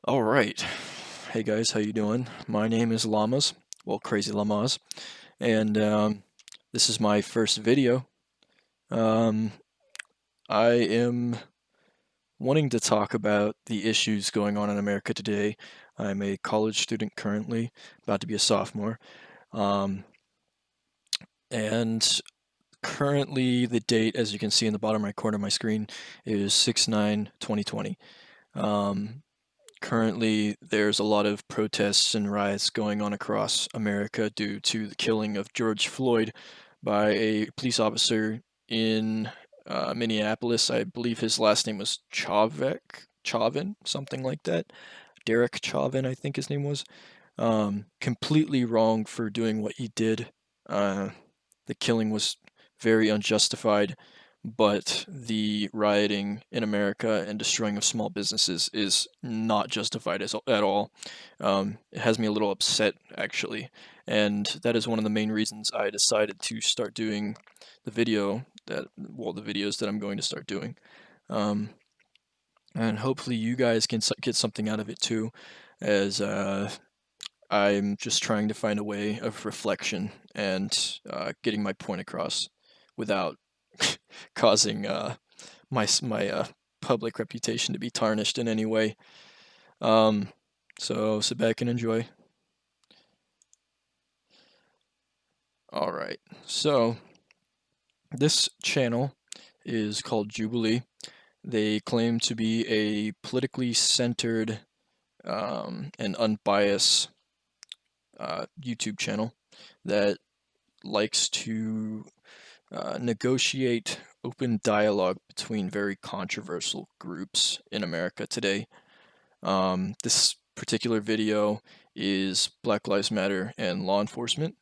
All right. Hey guys, how you doing? My name is Llamas, well, Crazy Llamas, and this is my first video. Um, I am wanting to talk about the issues going on in America today. I'm a college student currently, about to be a sophomore, um, and currently the date, as you can see in the bottom right corner of my screen, is 6/9/2020. Um, Currently, there's a lot of protests and riots going on across America due to the killing of George Floyd by a police officer in Minneapolis. I believe his last name was Chauvin, something like that. Derek Chauvin, I think his name was. Completely wrong for doing what he did. Uh, the killing was very unjustified, but the rioting in America and destroying of small businesses is not justified at all. It has me a little upset, actually, and that is one of the main reasons I decided to start doing the videos that I'm going to start doing. Um, and hopefully you guys can get something out of it too, as I'm just trying to find a way of reflection and getting my point across without causing my public reputation to be tarnished in any way. Um, so sit back and enjoy. All right. So this channel is called Jubilee. They claim to be a politically centered and unbiased YouTube channel that likes to negotiate open dialogue between very controversial groups in America today. This particular video is Black Lives Matter and law enforcement.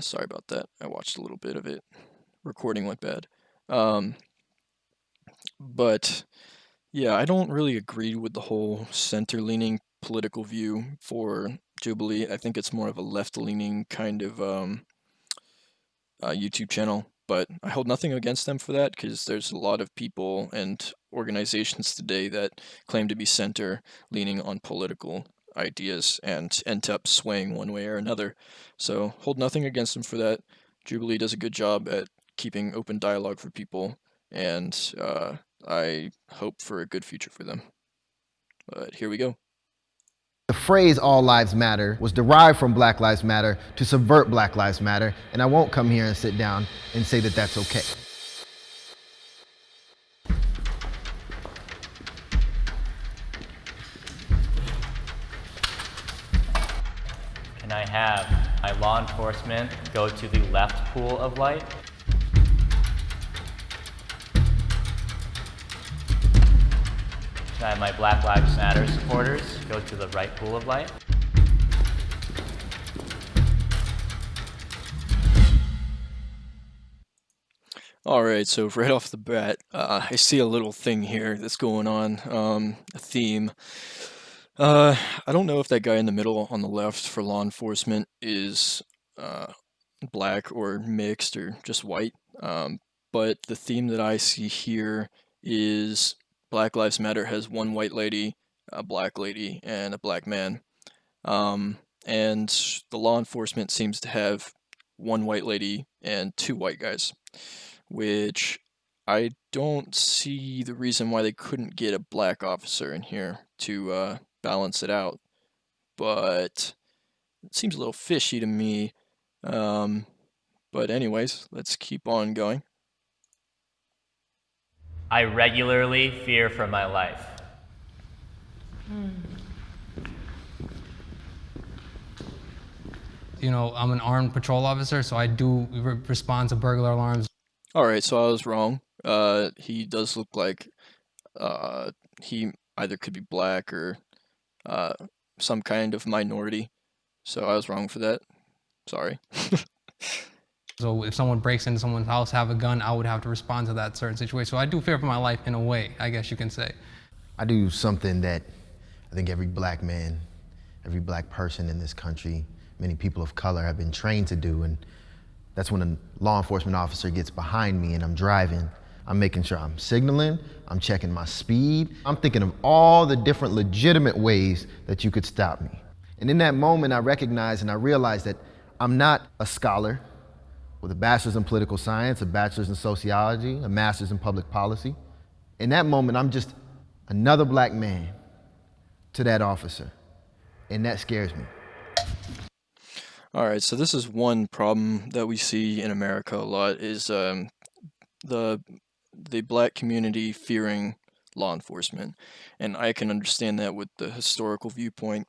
Sorry about that. I watched a little bit of it. Recording went bad. But yeah, I don't really agree with the whole center-leaning political view for Jubilee. I think it's more of a left-leaning kind of YouTube channel, but I hold nothing against them for that because there's a lot of people and organizations today that claim to be center leaning on political ideas and end up swaying one way or another. So hold nothing against them for that. Jubilee does a good job at keeping open dialogue for people, and I hope for a good future for them. But here we go. The phrase all lives matter was derived from Black Lives Matter to subvert Black Lives Matter, and I won't come here and sit down and say that that's okay. Can I have my law enforcement go to the left pool of light? Can I have my Black Lives Matter supporters go to the right pool of light? All right, so right off the bat, I see a little thing here that's going on, a theme. I don't know if that guy in the middle on the left for law enforcement is uh, black or mixed or just white, but the theme that I see here is Black Lives Matter has one white lady, a black lady, and a black man. And the law enforcement seems to have one white lady and two white guys, which I don't see the reason why they couldn't get a black officer in here to balance it out. But it seems a little fishy to me. But anyways, let's keep on going. I regularly fear for my life. You know, I'm an armed patrol officer, so I do respond to burglar alarms. All right, so I was wrong. He does look like he either could be black or uh, some kind of minority. So I was wrong for that. Sorry. So if someone breaks into someone's house, have a gun, I would have to respond to that certain situation. So I do fear for my life in a way, I guess you can say. I do something that I think every black man, every black person in this country, many people of color have been trained to do, and that's when a law enforcement officer gets behind me and I'm driving. I'm making sure I'm signaling, I'm checking my speed. I'm thinking of all the different legitimate ways that you could stop me. And in that moment, I recognized and I realized that I'm not a scholar with a bachelor's in political science, a bachelor's in sociology, a master's in public policy. In that moment, I'm just another black man to that officer, and that scares me. All right, so this is one problem that we see in America a lot is the the black community fearing law enforcement, and I can understand that with the historical viewpoint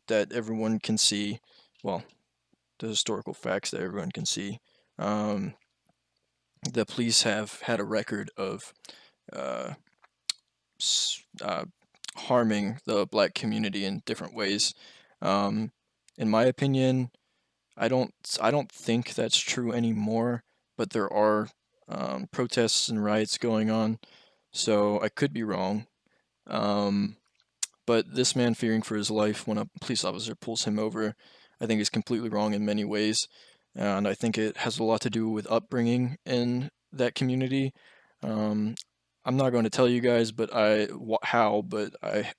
that everyone can see. Well, the historical facts that everyone can see. Um, the police have had a record of uh, s- uh, harming the black community in different ways. Um, in my opinion, I don't think that's true anymore, but there are protests and riots going on, so I could be wrong. Um, but this man fearing for his life when a police officer pulls him over, I think is completely wrong in many ways, and I think it has a lot to do with upbringing in that community. Um, I'm not going to tell you guys, but how, but I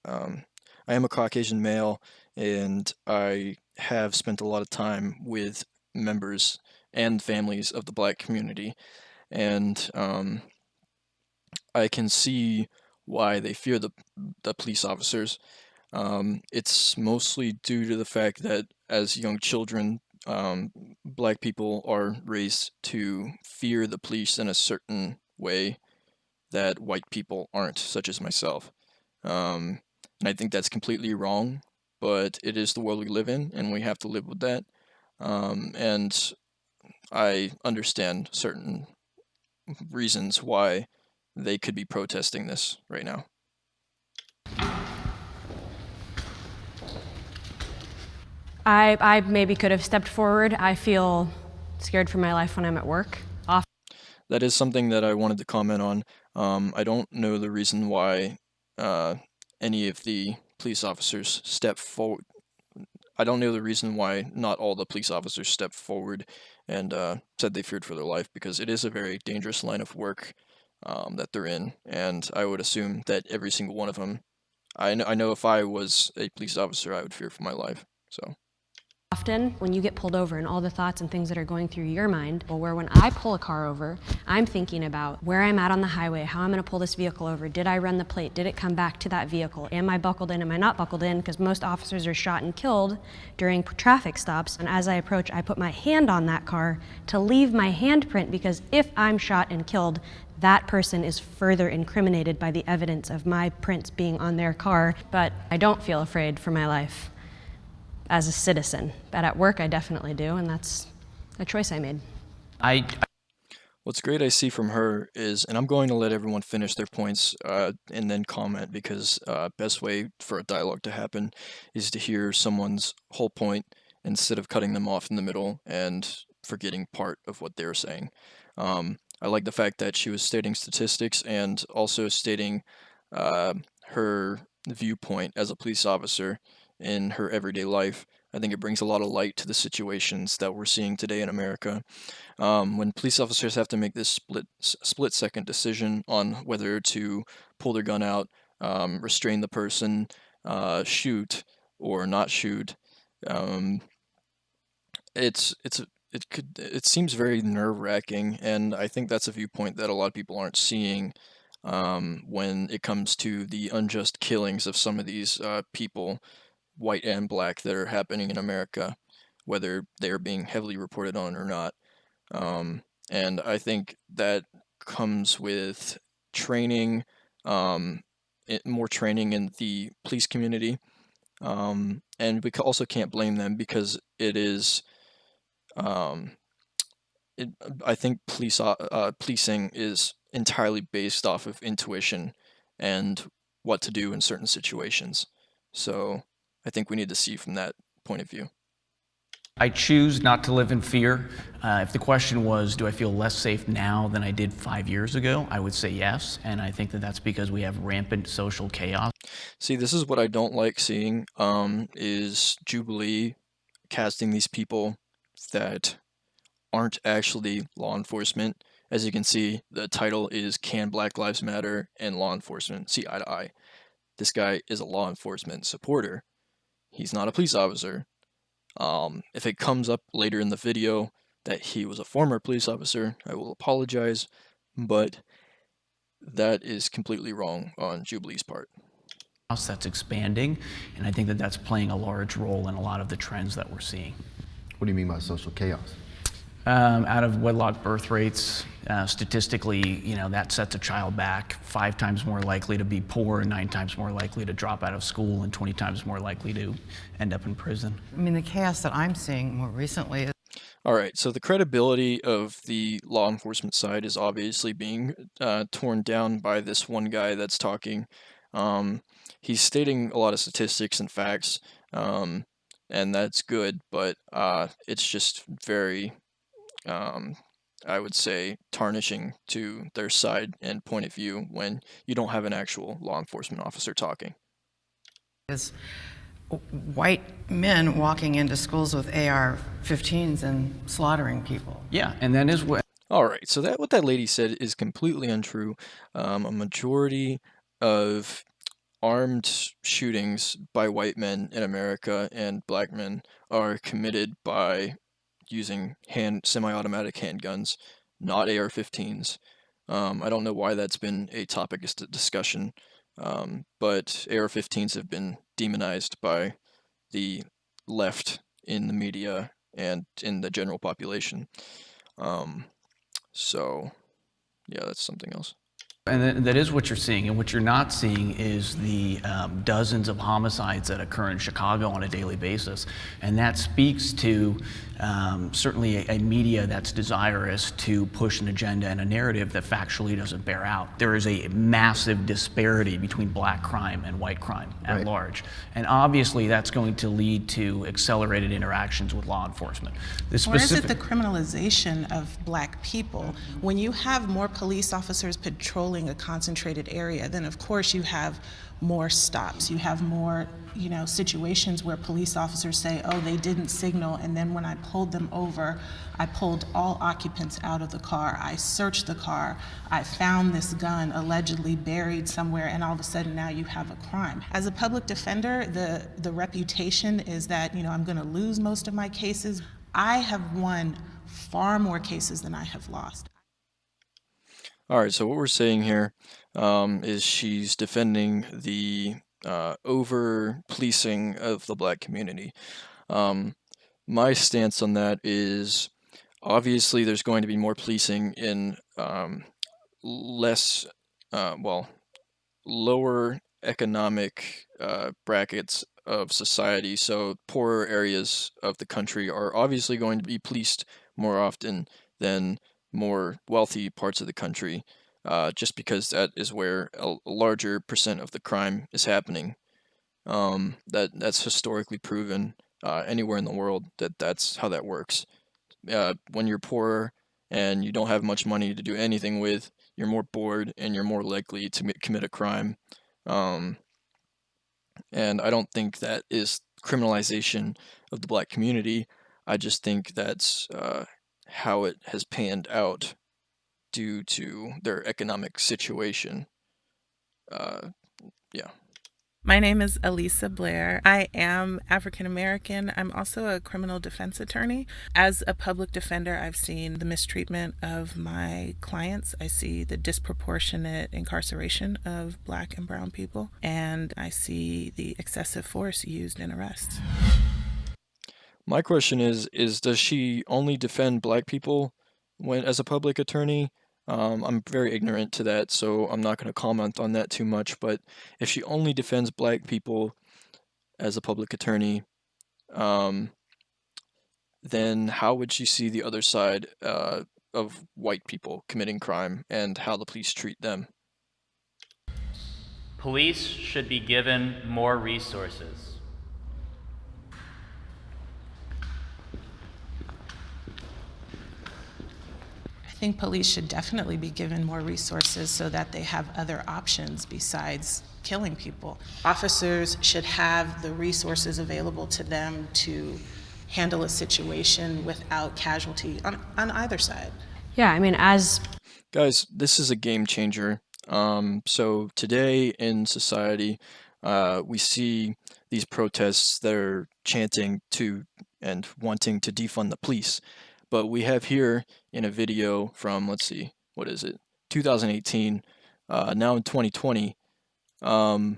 am a Caucasian male, and I have spent a lot of time with members and families of the black community, and I can see why they fear the police officers. It's mostly due to the fact that as young children, black people are raised to fear the police in a certain way that white people aren't, such as myself. And I think that's completely wrong, but it is the world we live in, and we have to live with that. And I understand certain reasons why they could be protesting this right now. I maybe could have stepped forward. I feel scared for my life when I'm at work. That is something that I wanted to comment on. I don't know the reason why uh, any of the police officers step forward. I don't know the reason why not all the police officers stepped forward and said they feared for their life, because it is a very dangerous line of work that they're in, and I would assume that every single one of them. I know if I was a police officer, I would fear for my life. So. Often, when you get pulled over and all the thoughts and things that are going through your mind, well, where when I pull a car over, I'm thinking about where I'm at on the highway, how I'm going to pull this vehicle over, did I run the plate, did it come back to that vehicle, am I buckled in, am I not buckled in, because most officers are shot and killed during traffic stops, and as I approach, I put my hand on that car to leave my handprint, because if I'm shot and killed, that person is further incriminated by the evidence of my prints being on their car. But I don't feel afraid for my life as a citizen, but at work I definitely do, and that's a choice I made. What's great I see from her is, and I'm going to let everyone finish their points and then comment, because best way for a dialogue to happen is to hear someone's whole point instead of cutting them off in the middle and forgetting part of what they're saying. I like the fact that she was stating statistics and also stating uh, her viewpoint as a police officer in her everyday life. I think it brings a lot of light to the situations that we're seeing today in America. When police officers have to make this split second decision on whether to pull their gun out, restrain the person, shoot or not shoot, um, it seems very nerve wracking, and I think that's a viewpoint that a lot of people aren't seeing when it comes to the unjust killings of some of these people, white and black, that are happening in America, whether they're being heavily reported on or not. And I think that comes with training, more training in the police community. And we also can't blame them, because it is, um, it, I think policing is entirely based off of intuition and what to do in certain situations. So I think we need to see from that point of view. I choose not to live in fear. If the question was, do I feel less safe now than I did 5 years ago, I would say yes. And I think that that's because we have rampant social chaos. See, this is what I don't like seeing, is Jubilee casting these people that aren't actually law enforcement As you can see, the title is Can Black Lives Matter and Law Enforcement See Eye to Eye? This guy is a law enforcement supporter. He's not a police officer. If it comes up later in the video that he was a former police officer, I will apologize, but that is completely wrong on Jubilee's part. That's expanding, and I think that that's playing a large role in a lot of the trends that we're seeing. What do you mean by social chaos? Out of wedlock birth rates, statistically, that sets a child back 5 times more likely to be poor, and 9 times more likely to drop out of school, and 20 times more likely to end up in prison. I mean, the chaos that I'm seeing more recently is. All right, so the credibility of the law enforcement side is obviously being torn down by this one guy that's talking. He's stating a lot of statistics and facts, and that's good, but it's just very, I would say, tarnishing to their side and point of view when you don't have an actual law enforcement officer talking. Is white men walking into schools with AR-15s and slaughtering people. Yeah, and that is what. All right, so what that lady said is completely untrue. A majority of armed shootings by white men in America and black men are committed by using semi-automatic handguns, not AR-15s. I don't know why that's been a topic of discussion, but AR-15s have been demonized by the left in the media and in the general population. So, yeah, that's something else. And that is what you're seeing, and what you're not seeing is the dozens of homicides that occur in Chicago on a daily basis. And that speaks to certainly a media that's desirous to push an agenda and a narrative that factually doesn't bear out. There is a massive disparity between black crime and white crime at large. And obviously that's going to lead to accelerated interactions with law enforcement. Or is it the criminalization of black people? When you have more police officers patrolling a concentrated area, then of course you have more stops. You have more, situations where police officers say, oh, they didn't signal, and then when I pulled them over, I pulled all occupants out of the car. I searched the car. I found this gun allegedly buried somewhere, and all of a sudden now you have a crime. As a public defender, the reputation is that, I'm gonna lose most of my cases. I have won far more cases than I have lost. All right, so what we're saying here is she's defending the over-policing of the black community. My stance on that is obviously there's going to be more policing in lower economic brackets of society. So poorer areas of the country are obviously going to be policed more often than more wealthy parts of the country, just because that is where a larger percent of the crime is happening. That's historically proven anywhere in the world that's how that works. When you're poorer and you don't have much money to do anything with, you're more bored and you're more likely to commit a crime. And I don't think that is criminalization of the black community. I just think that's how it has panned out due to their economic situation. Yeah. My name is Elisa Blair. I am African American. I'm also a criminal defense attorney. As a public defender, I've seen the mistreatment of my clients. I see the disproportionate incarceration of black and brown people, and I see the excessive force used in arrests. My question is does she only defend black people as a public attorney? I'm very ignorant to that, so I'm not going to comment on that too much, but if she only defends black people as a public attorney, then how would she see the other side of white people committing crime and how the police treat them? Police should be given more resources. I think police should definitely be given more resources so that they have other options besides killing people. Officers should have the resources available to them to handle a situation without casualty on either side. Yeah, I mean, as Guys, this is a game changer. So today in society, we see these protests that are chanting to and wanting to defund the police. But we have here in a video from, let's see, what is it? 2018, now in 2020, um,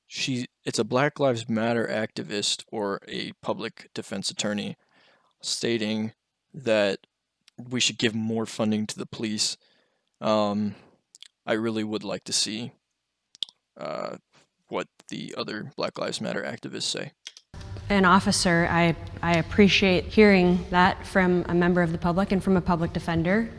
it's a Black Lives Matter activist or a public defense attorney stating that we should give more funding to the police. Um, I really would like to see uh, what the other Black Lives Matter activists say. An officer, I appreciate hearing that from a member of the public and from a public defender,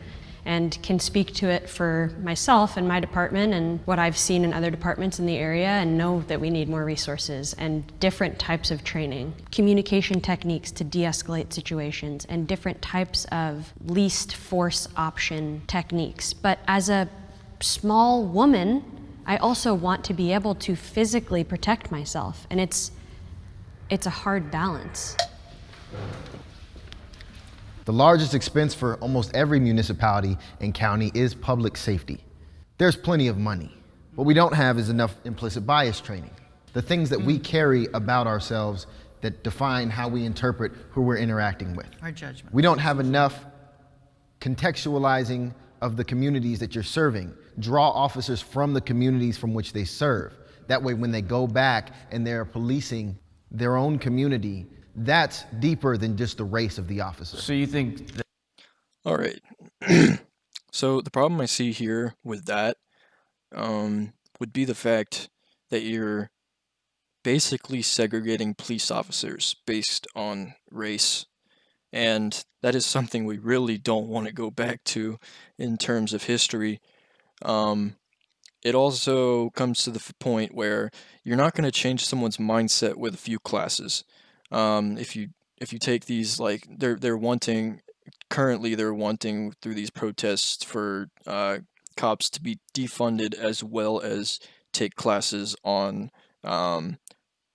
and can speak to it for myself and my department and what I've seen in other departments in the area, and know that we need more resources and different types of training, communication techniques to de-escalate situations, and different types of least force option techniques. But as a small woman, I also want to be able to physically protect myself, and it's a hard balance. The largest expense for almost every municipality and county is public safety. There's plenty of money. What we don't have is enough implicit bias training. The things that we carry about ourselves that define how we interpret who we're interacting with. Our judgment. We don't have enough contextualizing of the communities that you're serving. Draw officers from the communities from which they serve. That way, when they go back and they're policing their own community, that's deeper than just the race of the officer. So you think that All right. So the problem I see here with that would be the fact that you're basically segregating police officers based on race. And that is something we really don't want to go back to in terms of history. It also comes to the point where you're not going to change someone's mindset with a few classes. If you take these, like they're wanting through these protests for cops to be defunded, as well as take classes on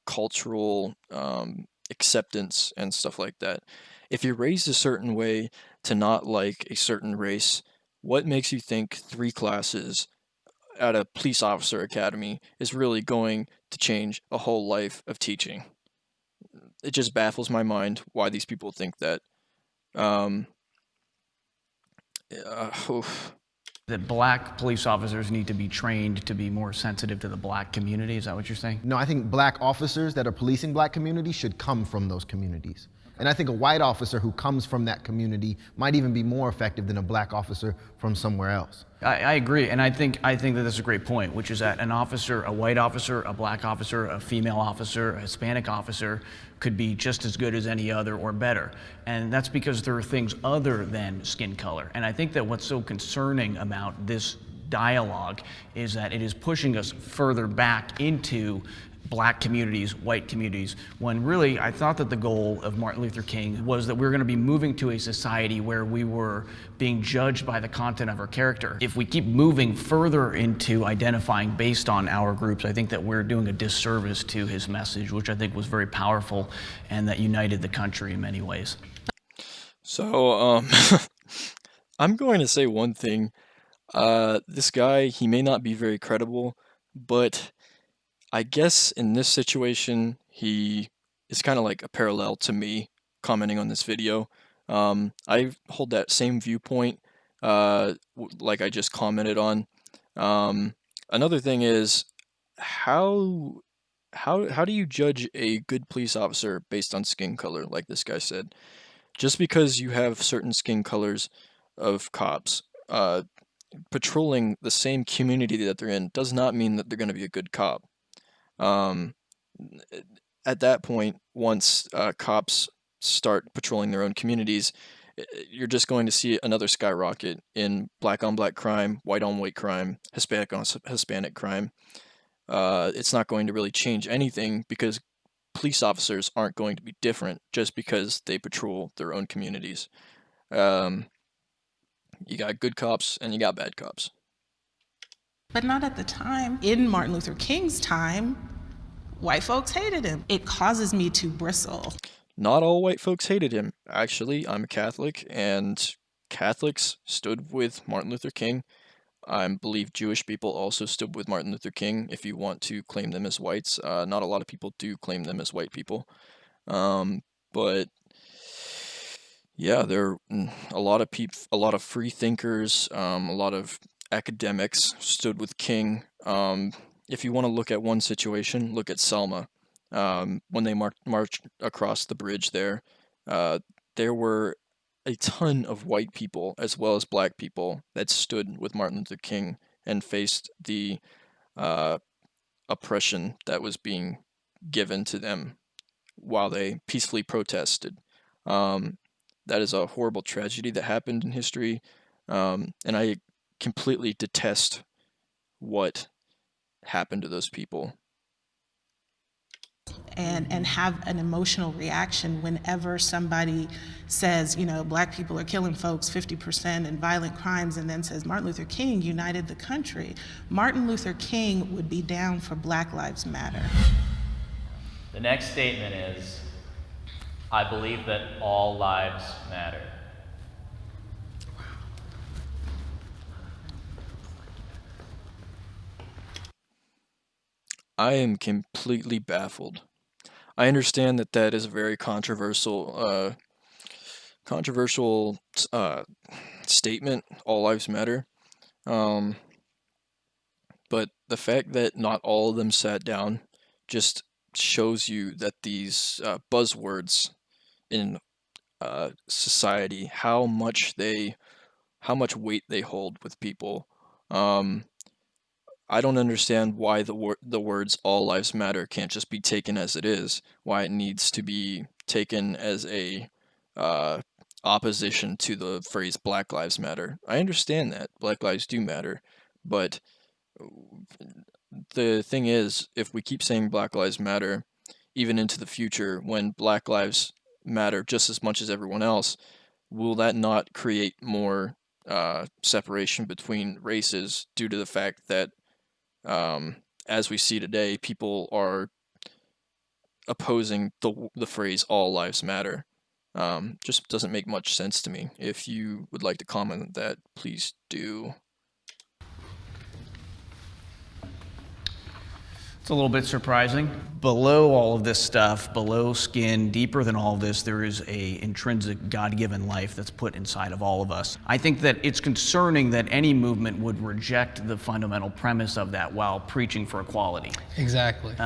cultural acceptance and stuff like that. If you're raised a certain way to not like a certain race, what makes you think 3 classes at a police officer academy is really going to change a whole life of teaching? It just baffles my mind why these people think that. Oof. that black police officers need to be trained to be more sensitive to the black community? Is that what you're saying? No, I think black officers that are policing black communities should come from those communities. And I think a white officer who comes from that community might even be more effective than a black officer from somewhere else. I agree, and I think that that's a great point, which is that an officer, a white officer, a black officer, a female officer, a Hispanic officer could be just as good as any other or better. And that's because there are things other than skin color. And I think that what's so concerning about this dialogue is that it is pushing us further back into black communities, white communities, when really I thought that the goal of Martin Luther King was that we were going to be moving to a society where we were being judged by the content of our character. If we keep moving further into identifying based on our groups, I think that we're doing a disservice to his message, which I think was very powerful and that united the country in many ways. So, I'm going to say one thing. This guy, he may not be very credible, but I guess in this situation, he is kind of like a parallel to me commenting on this video. I hold that same viewpoint, like I just commented on. Another thing is, how do you judge a good police officer based on skin color, like this guy said? Just because you have certain skin colors of cops patrolling the same community that they're in does not mean that they're going to be a good cop. At that point, once cops start patrolling their own communities, you're just going to see another skyrocket in black on black crime, white on white crime, Hispanic on Hispanic crime. It's not going to really change anything because police officers aren't going to be different just because they patrol their own communities. You got good cops and you got bad cops. But not at the time. In Martin Luther King's time, white folks hated him. It causes me to bristle. Not all white folks hated him. Actually, I'm a Catholic, and Catholics stood with Martin Luther King. I believe Jewish people also stood with Martin Luther King if you want to claim them as whites. Not a lot of people do claim them as white people. But yeah, there are a lot of a lot of free thinkers, a lot of academics stood with King. If you want to look at one situation, look at Selma. When they marched across the bridge uh, there were a ton of white people as well as black people that stood with Martin Luther King and faced the uh, oppression that was being given to them while they peacefully protested. Um, that is a horrible tragedy that happened in history, and I completely detest what happened to those people. And have an emotional reaction whenever somebody says, black people are killing folks 50% in violent crimes, and then says Martin Luther King united the country. Martin Luther King would be down for Black Lives Matter. The next statement is, I believe that all lives matter. I am completely baffled. I understand that that is a very controversial statement. All lives matter. Um, but the fact that not all of them sat down just shows you that these buzzwords in society, how much weight they hold with people. Um, I don't understand why the words "all lives matter" can't just be taken as it is. Why it needs to be taken as a uh, opposition to the phrase "Black Lives Matter." I understand that Black lives do matter, but the thing is, if we keep saying Black Lives Matter, even into the future, when Black lives matter just as much as everyone else, will that not create more separation between races due to the fact that as we see today, people are opposing the phrase "all lives matter"? Just doesn't make much sense to me. If you would like to comment on that, please do. It's a little bit surprising. Below all of this stuff, below skin, deeper than all of this, there is a intrinsic God-given life that's put inside of all of us. I think that it's concerning that any movement would reject the fundamental premise of that while preaching for equality. Exactly.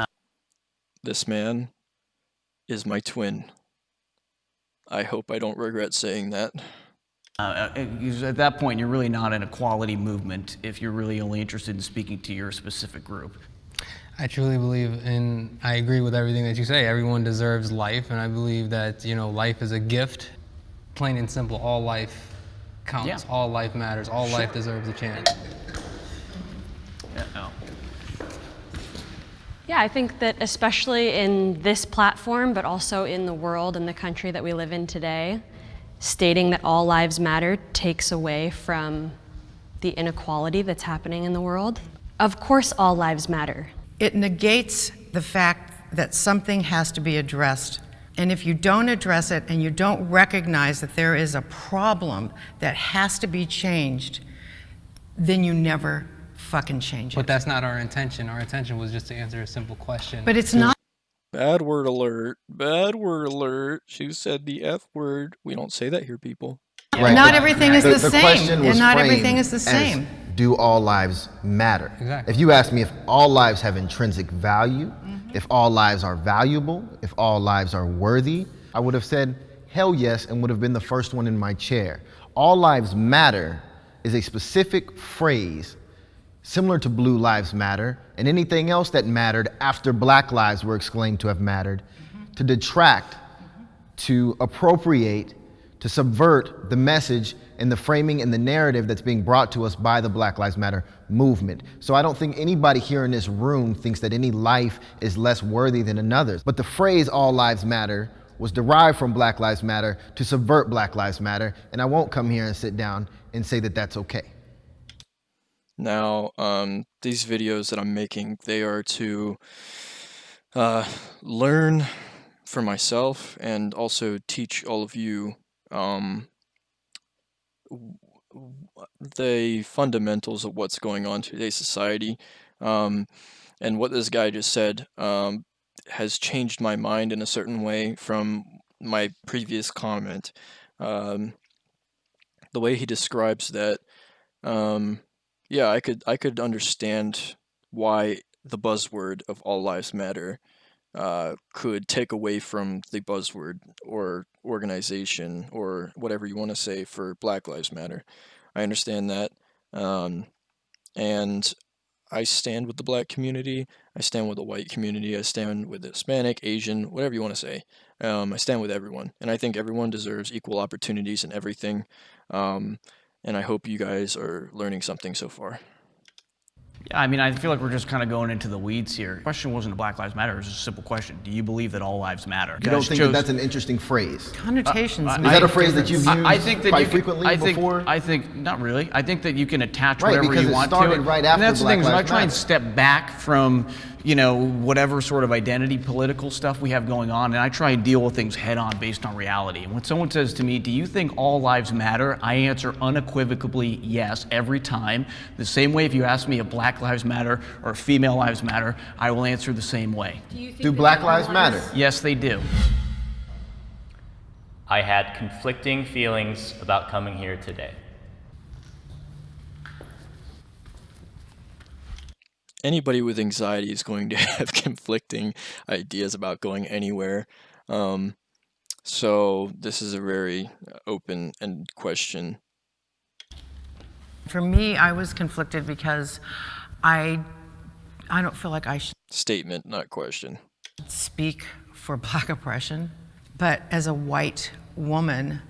This man is my twin. I hope I don't regret saying that. At that point, you're really not an equality movement if you're really only interested in speaking to your specific group. I truly believe I agree with everything that you say. Everyone deserves life, and I believe that, life is a gift. Plain and simple, all life counts. Yeah. All life matters. All life deserves a chance. Yeah, no. Yeah, I think that especially in this platform, but also in the world and the country that we live in today, stating that all lives matter takes away from the inequality that's happening in the world. Of course, all lives matter. It negates the fact that something has to be addressed. And if you don't address it and you don't recognize that there is a problem that has to be changed, then you never fucking change it. But that's not our intention. Our intention was just to answer a simple question. But it's not. Bad word alert. Bad word alert. She said the F word. We don't say that here, people. Right. Not everything is the same, question was and not framed everything is the as, same. do all lives matter? Exactly. If you ask me if all lives have intrinsic value, if all lives are valuable, if all lives are worthy, I would have said, hell yes, and would have been the first one in my chair. All lives matter is a specific phrase similar to Blue Lives Matter and anything else that mattered after Black lives were exclaimed to have mattered, to detract, to appropriate, to subvert the message and the framing and the narrative that's being brought to us by the Black Lives Matter movement. So I don't think anybody here in this room thinks that any life is less worthy than another's. But the phrase all lives matter was derived from Black Lives Matter to subvert Black Lives Matter, and I won't come here and sit down and say that that's okay. Now, these videos that I'm making, they are to learn for myself and also teach all of you the fundamentals of what's going on in today's society. Um, and what this guy just said has changed my mind in a certain way from my previous comment. Um, the way he describes that, um, yeah, I could understand why the buzzword of all lives matter could take away from the buzzword or organization or whatever you want to say for Black Lives Matter. I understand that. Um, and I stand with the black community. I stand with the white community. I stand with the Hispanic, Asian, whatever you want to say. I stand with everyone. And I think everyone deserves equal opportunities in everything. Um, and I hope you guys are learning something so far. Yeah, I mean, I feel like we're just kind of going into the weeds here. The question wasn't Black Lives Matter. It was a simple question. Do you believe that all lives matter? You don't think that that's an interesting phrase? Connotations. Is that a phrase that you've used I think that quite you can, frequently before? I think, not really. I think that you can attach Right, whatever because you it want to started it. right And after that's the Black thing, is when I Lives try and Matter. step back from, whatever sort of identity political stuff we have going on, and I try and deal with things head on based on reality. And when someone says to me, do you think all lives matter? I answer unequivocally yes every time. The same way if you ask me if Black Lives Matter or female lives matter, I will answer the same way. Do Black Lives Matter? Yes, they do. I had conflicting feelings about coming here today. Anybody with anxiety is going to have conflicting ideas about going anywhere. So this is a very open-ended question. For me, I was conflicted because I don't feel like I should Statement, not question. speak for Black oppression, but as a white woman,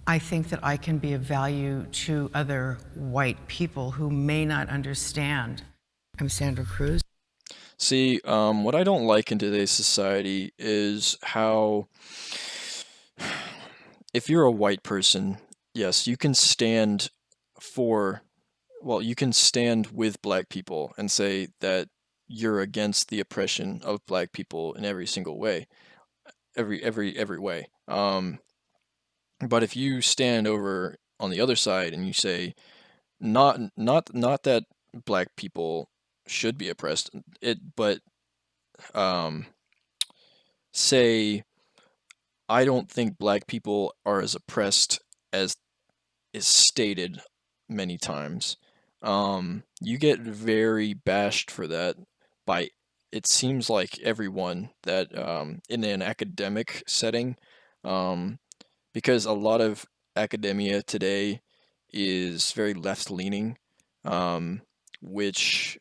I think that I can be of value to other white people who may not understand. I'm Sandra Cruz. See, what I don't like in today's society is how, if you're a white person, yes, you can stand you can stand with black people and say that you're against the oppression of black people in every single way, every way. But if you stand over on the other side and you say not that black people should be oppressed, but um, say I don't think black people are as oppressed as is stated many times. You get very bashed for that by it seems like everyone that in an academic setting, um, because a lot of academia today is very left leaning, which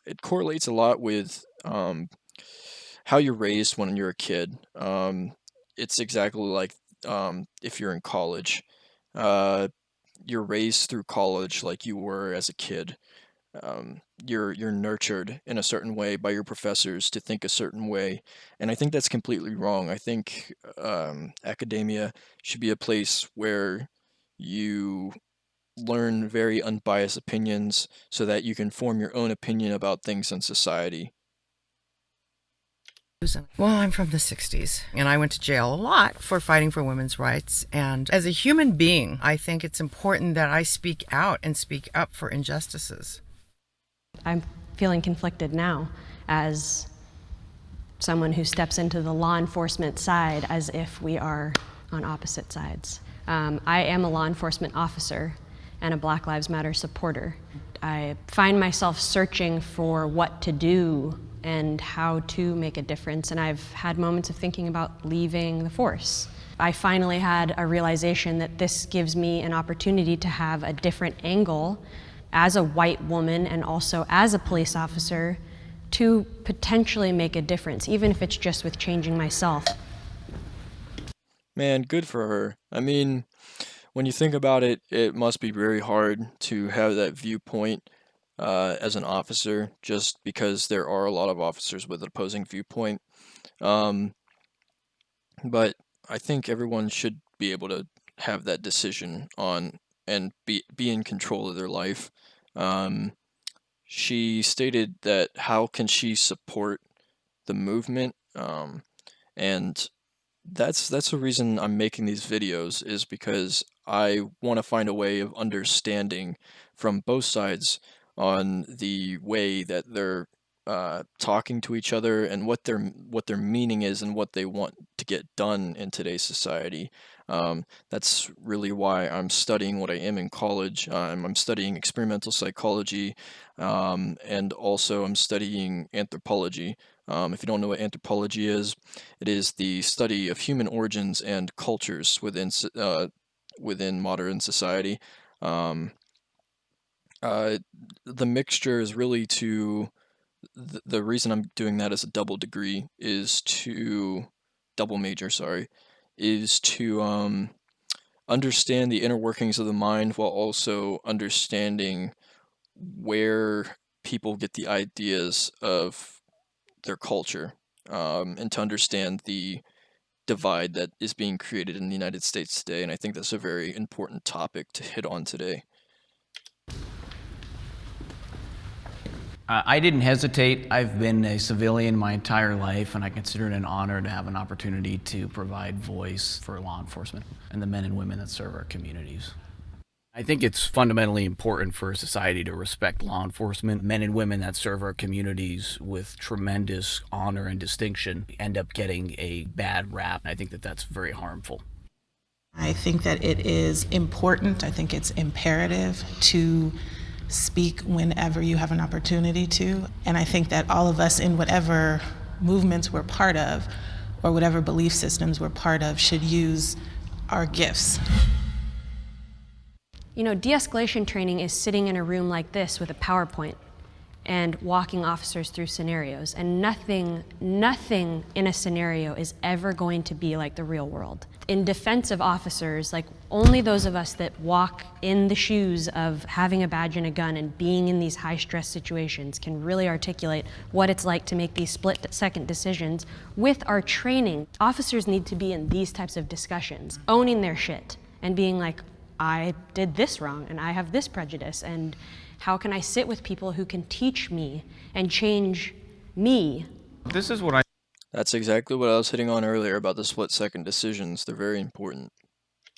it correlates a lot with how you're raised when you're a kid. It's exactly like if you're in college. Uh, you're raised through college like you were as a kid. You're nurtured in a certain way by your professors to think a certain way, and I think that's completely wrong. I think academia should be a place where you learn very unbiased opinions so that you can form your own opinion about things in society. Well, I'm from the 60s, and I went to jail a lot for fighting for women's rights. And as a human being, I think it's important that I speak out and speak up for injustices. I'm feeling conflicted now as someone who steps into the law enforcement side as if we are on opposite sides. I am a law enforcement officer and a Black Lives Matter supporter. I find myself searching for what to do and how to make a difference, and I've had moments of thinking about leaving the force. I finally had a realization that this gives me an opportunity to have a different angle as a white woman and also as a police officer to potentially make a difference, even if it's just with changing myself. Man, good for her. I mean, when you think about it, it must be very hard to have that viewpoint as an officer, just because there are a lot of officers with an opposing viewpoint. Um, but I think everyone should be able to have that decision on and be in control of their life. Um, she stated that how can she support the movement and that's the reason I'm making these videos, is because I want to find a way of understanding from both sides on the way that they're talking to each other, and what their meaning is and what they want to get done in today's society. That's really why I'm studying what I am in college. I'm studying experimental psychology, and also I'm studying anthropology. If you don't know what anthropology is, it is the study of human origins and cultures within modern society. Um, the mixture is really to the reason I'm doing that as a double degree is to double major, sorry, is to understand the inner workings of the mind while also understanding where people get the ideas of their culture, and to understand the divide that is being created in the United States today. And I think that's a very important topic to hit on today. I didn't hesitate. I've been a civilian my entire life, and I consider it an honor to have an opportunity to provide voice for law enforcement and the men and women that serve our communities. I think it's fundamentally important for society to respect law enforcement. Men and women that serve our communities with tremendous honor and distinction end up getting a bad rap. I think that that's very harmful. I think that it is important, I think it's imperative to speak whenever you have an opportunity to. And I think that all of us in whatever movements we're part of or whatever belief systems we're part of should use our gifts. You know, de-escalation training is sitting in a room like this with a PowerPoint and walking officers through scenarios, and nothing in a scenario is ever going to be like the real world. In defense of officers, like only those of us that walk in the shoes of having a badge and a gun and being in these high-stress situations can really articulate what it's like to make these split-second decisions with our training. Officers need to be in these types of discussions, owning their shit and being like, I did this wrong and I have this prejudice, and how can I sit with people who can teach me and change me? This is what That's exactly what I was hitting on earlier about the split-second decisions. They're very important.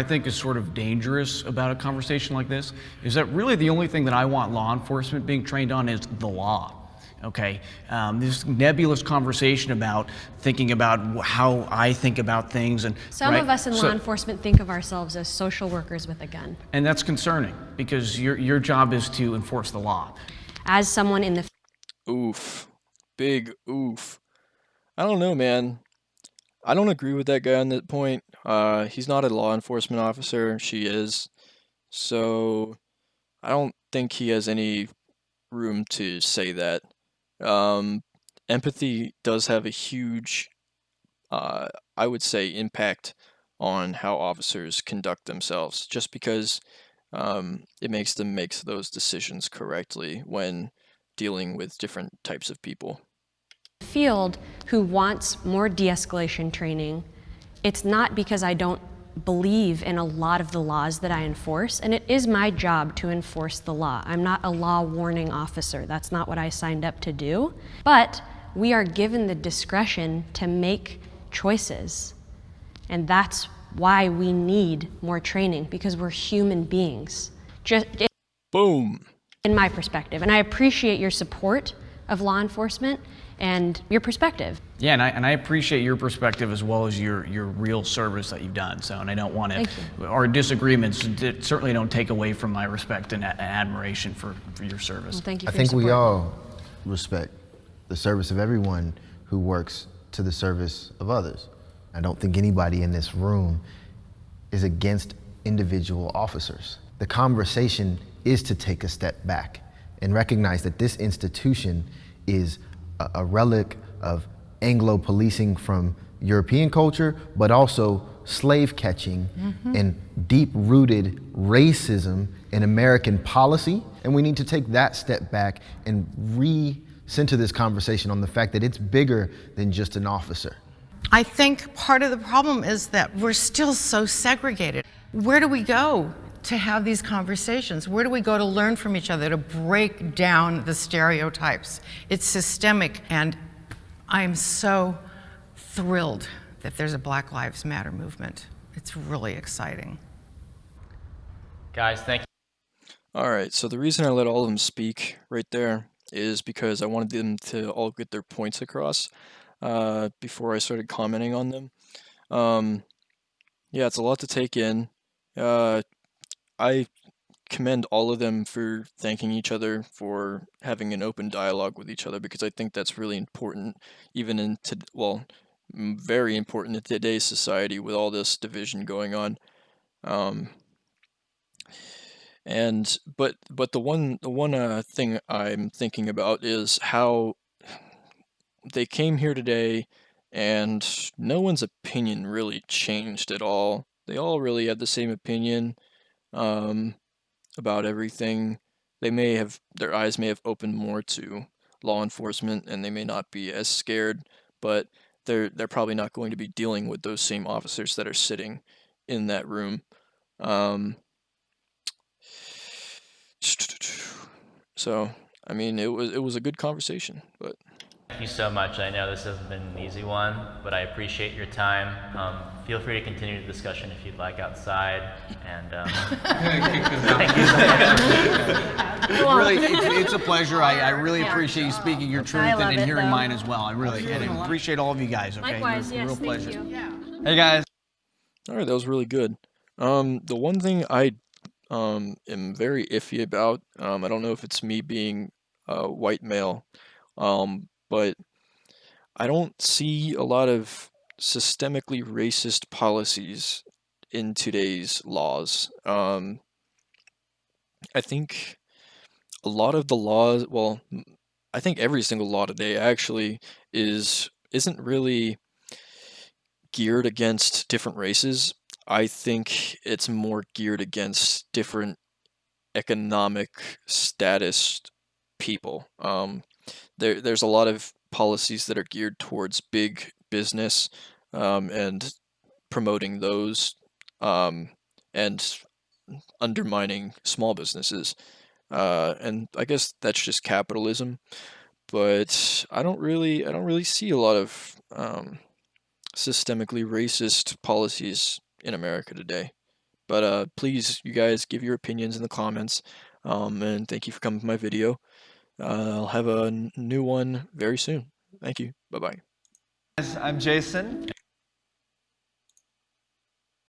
I think is sort of dangerous about a conversation like this is that really the only thing that I want law enforcement being trained on is the law. Okay, this nebulous conversation about thinking about how I think about things, and some of us in law enforcement think of ourselves as social workers with a gun, and that's concerning because your job is to enforce the law. As someone in the Oof, big oof. I don't know, man. I don't agree with that guy on that point. He's not a law enforcement officer. She is, so I don't think he has any room to say that. Empathy does have a huge, I would say, impact on how officers conduct themselves, just because it makes them make those decisions correctly when dealing with different types of people. Field who wants more de-escalation training, it's not because I don't believe in a lot of the laws that I enforce, and it is my job to enforce the law. I'm not a law warning officer. That's not what I signed up to do. But we are given the discretion to make choices. And that's why we need more training, because we're human beings. Boom. In my perspective. And I appreciate your support of law enforcement and your perspective. Yeah, and I appreciate your perspective as well as your real service that you've done. So, and I don't want to, our disagreements certainly don't take away from my respect and admiration for your service. Well, thank you for I think your support. we all respect the service of everyone who works to the service of others. I don't think anybody in this room is against individual officers. The conversation is to take a step back and recognize that this institution is a relic of Anglo policing from European culture, but also slave catching and deep-rooted racism in American policy. And we need to take that step back and recenter this conversation on the fact that it's bigger than just an officer. I think part of the problem is that we're still so segregated. Where do we go to have these conversations? Where do we go to learn from each other, to break down the stereotypes? It's systemic, and I am so thrilled that there's a Black Lives Matter movement. It's really exciting. Guys, thank you. All right, so the reason I let all of them speak right there is because I wanted them to all get their points across before I started commenting on them. Yeah, it's a lot to take in. I commend all of them for thanking each other for having an open dialogue with each other because I think that's really important, even in very important in today's society with all this division going on. Um, but the one thing I'm thinking about is how they came here today and no one's opinion really changed at all. They all really had the same opinion um, about everything. Their eyes may have opened more to law enforcement and they may not be as scared, but they're probably not going to be dealing with those same officers that are sitting in that room. Um, so I mean it was a good conversation, but Thank you so much. I know this hasn't been an easy one, but I appreciate your time. Feel free to continue the discussion if you'd like outside. And thank you so much. Really, it's a pleasure. I really appreciate you speaking your truth and hearing mine as well. I really and I appreciate all of you guys. Okay, Likewise, Real yes, pleasure. thank you. Hey guys. all right, that was really good. The one thing I am very iffy about, I don't know if it's me being a white male, but I don't see a lot of systemically racist policies in today's laws. I think a lot of the laws, I think every single law today actually isn't really geared against different races. I think it's more geared against different economic status people. There's a lot of policies that are geared towards big business and promoting those and undermining small businesses. And I guess that's just capitalism. But I don't really see a lot of systemically racist policies in America today. But please, you guys, give your opinions in the comments. And thank you for coming to my video. I'll have a new one very soon. Thank you. Bye bye. I'm Jason.